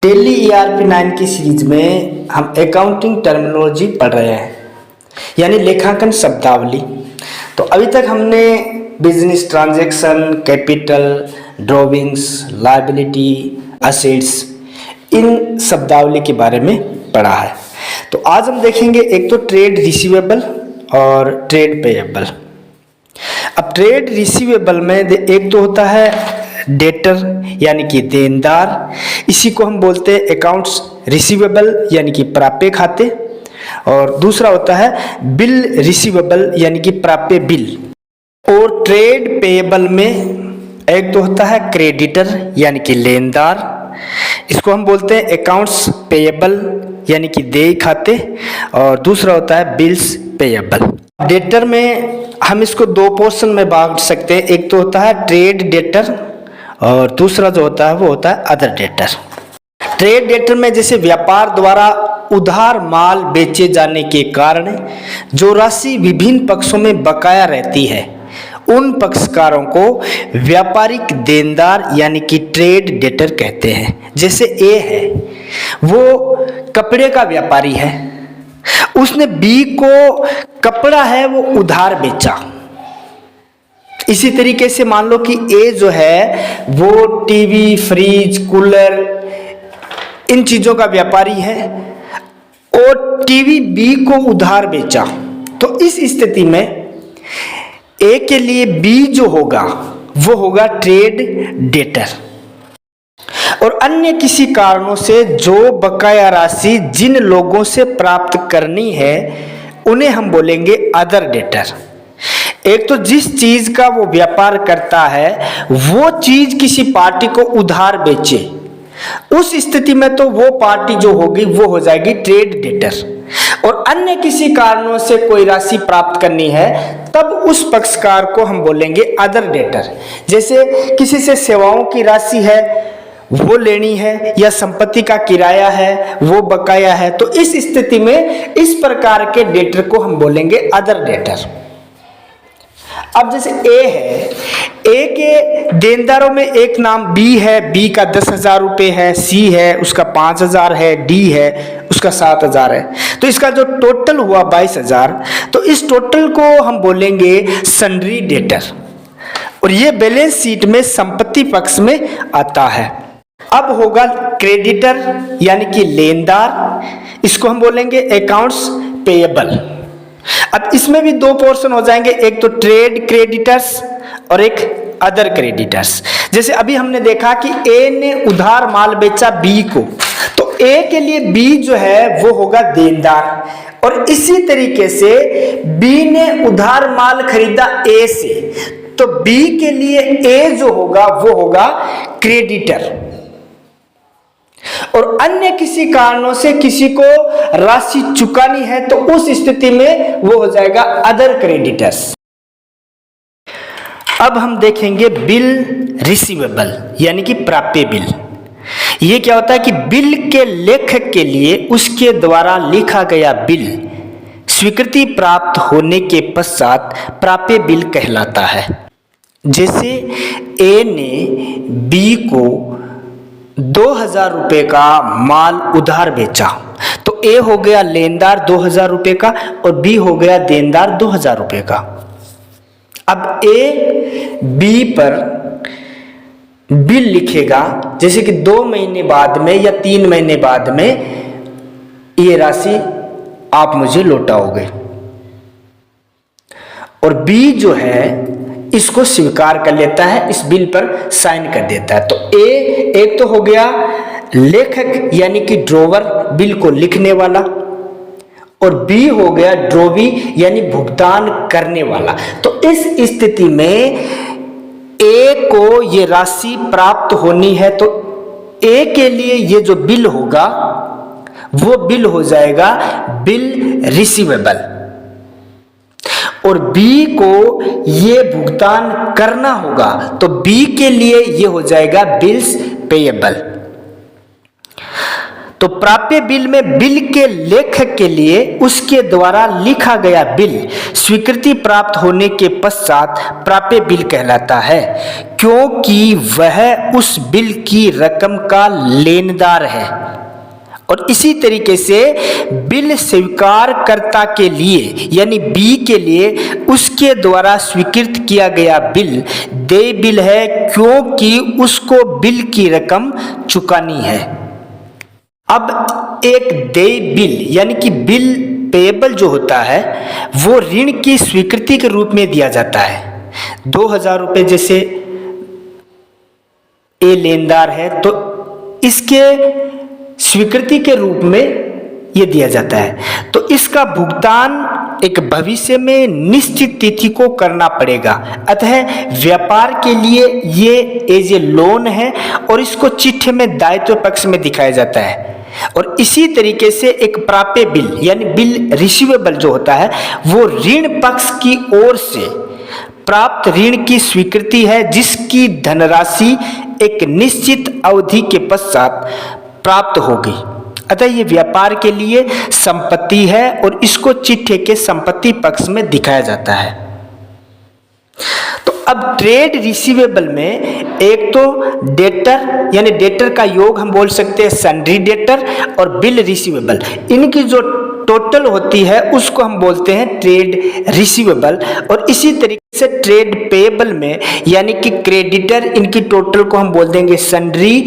Daily ERP 9 की series में हम अकाउंटिंग टर्मिनोलॉजी पढ़ रहे हैं, यानी लेखांकन शब्दावली। तो अभी तक हमने business transaction, capital, drawings, liability, assets, इन शब्दावली के बारे में पढ़ा है। तो आज हम देखेंगे एक तो ट्रेड रिसीवेबल और ट्रेड पेएबल। अब ट्रेड रिसीवेबल में एक तो होता है डेटर यानी कि देनदार, इसी को हम बोलते हैं अकाउंट्स रिसीवेबल यानी कि प्राप्य खाते, और दूसरा होता है बिल रिसीवेबल यानी कि प्राप्य बिल। और ट्रेड पेएबल में एक तो होता है क्रेडिटर यानी कि लेनदार, इसको हम बोलते हैं अकाउंट्स पेएबल यानी कि देय खाते, और दूसरा होता है बिल्स पेएबल। डेटर में हम इसको दो पोर्शन में बांट सकते हैं, एक तो होता है ट्रेड डेटर और दूसरा जो होता है वो होता है अदर डेटर। ट्रेड डेटर में जैसे व्यापार द्वारा उधार माल बेचे जाने के कारण जो राशि विभिन्न पक्षों में बकाया रहती है, उन पक्षकारों को व्यापारिक देनदार यानी कि ट्रेड डेटर कहते हैं। जैसे ए है, वो कपड़े का व्यापारी है, उसने बी को कपड़ा है वो उधार बेचा। इसी तरीके से मान लो कि ए जो है वो टीवी, फ्रिज, कूलर, इन चीजों का व्यापारी है और टीवी बी को उधार बेचा। तो इस स्थिति में ए के लिए बी जो होगा वो होगा ट्रेड डेटर, और अन्य किसी कारणों से जो बकाया राशि जिन लोगों से प्राप्त करनी है उन्हें हम बोलेंगे अदर डेटर। एक तो जिस चीज का वो व्यापार करता है वो चीज किसी पार्टी को उधार बेचे, उस स्थिति में तो वो पार्टी जो होगी वो हो जाएगी ट्रेड डेटर। और अन्य किसी कारणों से कोई राशि प्राप्त करनी है तब उस पक्षकार को हम बोलेंगे अदर डेटर। जैसे किसी से सेवाओं की राशि है वो लेनी है, या संपत्ति का किराया है वो बकाया है, तो इस स्थिति में इस प्रकार के डेटर को हम बोलेंगे अदर डेटर। अब जैसे ए है, ए के देनदारों में एक नाम बी है, बी का 10,000 रुपये है, सी है उसका 5,000 है, डी है उसका 7,000 है, तो इसका जो टोटल हुआ 22,000। तो इस टोटल को हम बोलेंगे सन्ड्री डेटर, और ये बैलेंस शीट में संपत्ति पक्ष में आता है। अब होगा क्रेडिटर यानी कि लेनदार, इसको हम बोलेंगे अकाउंट्स पेएबल। अब इसमें भी दो पोर्शन हो जाएंगे, एक तो ट्रेड क्रेडिटर्स और एक अदर क्रेडिटर्स। जैसे अभी हमने देखा कि ए ने उधार माल बेचा बी को, तो ए के लिए बी जो है वो होगा देनदार, और इसी तरीके से बी ने उधार माल खरीदा ए से, तो बी के लिए ए जो होगा वो होगा क्रेडिटर। और अन्य किसी कारणों से किसी को राशि चुकानी है तो उस स्थिति में वो हो जाएगा अदर क्रेडिटर्स। अब हम देखेंगे बिल रिसीवेबल यानी कि प्राप्य बिल। ये क्या होता है कि बिल के लेखक के लिए उसके द्वारा लिखा गया बिल स्वीकृति प्राप्त होने के पश्चात प्राप्य बिल कहलाता है। जैसे ए ने बी को 2,000 रुपये का माल उधार बेचा, तो ए हो गया लेनदार 2,000 रुपये का और बी हो गया देनदार 2,000 रुपये का। अब ए बी पर बिल लिखेगा, जैसे कि 2 महीने बाद में या 3 महीने बाद में ये राशि आप मुझे लौटाओगे, और बी जो है इसको स्वीकार कर लेता है, इस बिल पर साइन कर देता है। तो ए एक तो हो गया लेखक यानी कि ड्रोवर, बिल को लिखने वाला, और बी हो गया ड्रोवी यानी भुगतान करने वाला। तो इस स्थिति में ए को ये राशि प्राप्त होनी है, तो ए के लिए ये जो बिल होगा वो बिल हो जाएगा बिल रिसीवेबल, और बी को ये भुगतान करना होगा तो बी के लिए ये हो जाएगा बिल्स पेएबल। तो प्राप्य बिल में बिल के लेखक के लिए उसके द्वारा लिखा गया बिल स्वीकृति प्राप्त होने के पश्चात प्राप्य बिल कहलाता है, क्योंकि वह उस बिल की रकम का लेनदार है। और इसी तरीके से बिल स्वीकारकर्ता के लिए यानी बी के लिए उसके द्वारा स्वीकृत किया गया बिल देय बिल है, क्योंकि उसको बिल की रकम चुकानी है। अब एक देय बिल यानी कि बिल पेएबल जो होता है वो ऋण की स्वीकृति के रूप में दिया जाता है। 2000 रुपये जैसे ए लेनदार है तो इसके स्वीकृति के रूप में ये दिया जाता है, तो इसका भुगतान एक भविष्य में निश्चित तिथि को करना पड़ेगा। अतः व्यापार के लिए ये एज ए लोन है और इसको चिट्ठे में दायित्व पक्ष में दिखाया जाता है। और इसी तरीके से एक प्राप्य बिल यानी बिल रिसीवेबल जो होता है वो ऋण पक्ष की ओर से प्राप्त ऋण की स्वीकृति है, जिसकी धनराशि एक निश्चित अवधि के पश्चात प्राप्त होगी। अतः ये व्यापार के लिए संपत्ति है और इसको चिट्ठे के संपत्ति पक्ष में दिखाया जाता है। तो अब ट्रेड रिसीवेबल में एक तो डेटर यानी डेटर का योग हम बोल सकते हैं सन्ड्री डेटर और बिल रिसीवेबल, इनकी जो टोटल होती है उसको हम बोलते हैं ट्रेड रिसीवेबल। और इसी तरीके से ट्रेड पेएबल में यानी कि क्रेडिटर, इनकी टोटल को हम बोल देंगे सन्ड्री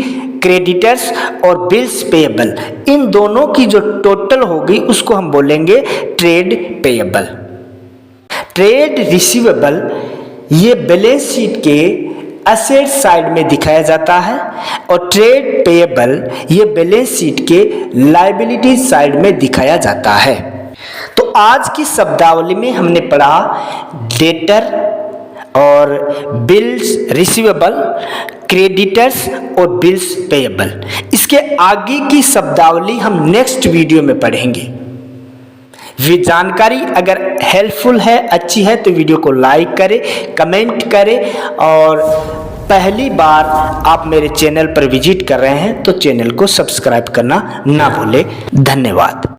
क्रेडिटर्स और बिल्स पेएबल। इन दोनों की जो टोटल होगी उसको हम बोलेंगे ट्रेड पेएबल। ट्रेड रिसीवेबल ये बैलेंस शीट के एसेट साइड में दिखाया जाता है और ट्रेड पेएबल ये बैलेंस शीट के लायबिलिटी साइड में दिखाया जाता है। तो आज की शब्दावली में हमने पढ़ा डेटर और बिल्स रिसीवेबल, क्रेडिटर्स और बिल्स पेएबल। इसके आगे की शब्दावली हम नेक्स्ट वीडियो में पढ़ेंगे। ये जानकारी अगर हेल्पफुल है, अच्छी है तो वीडियो को लाइक करें, कमेंट करें और पहली बार आप मेरे चैनल पर विजिट कर रहे हैं तो चैनल को सब्सक्राइब करना ना भूलें। धन्यवाद।